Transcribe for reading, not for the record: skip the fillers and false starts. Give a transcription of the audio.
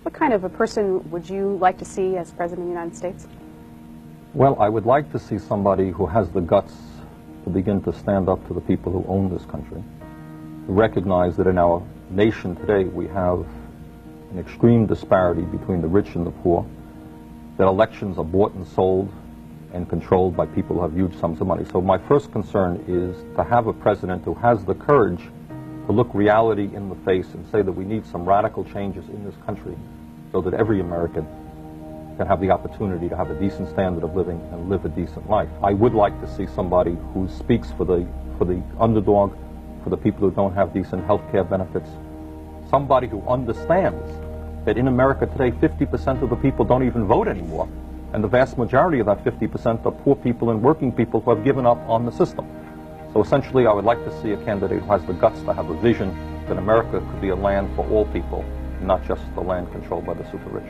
What kind of a person would you like to see as President of the United States? Well, I would like to see somebody who has the guts to begin to stand up to the people who own this country, to recognize that in our nation today we have an extreme disparity between the rich and the poor, that elections are bought and sold and controlled by people who have huge sums of money. So my first concern is to have a president who has the courage to look reality in the face and say that we need some radical changes in this country so that every American can have the opportunity to have a decent standard of living and live a decent life. I would like to see somebody who speaks for the underdog, for the people who don't have decent health care benefits, somebody who understands that in America today 50% of the people don't even vote anymore, and the vast majority of that 50% are poor people and working people who have given up on the system. So essentially I would like to see a candidate who has the guts to have a vision that America could be a land for all people, not just the land controlled by the super rich.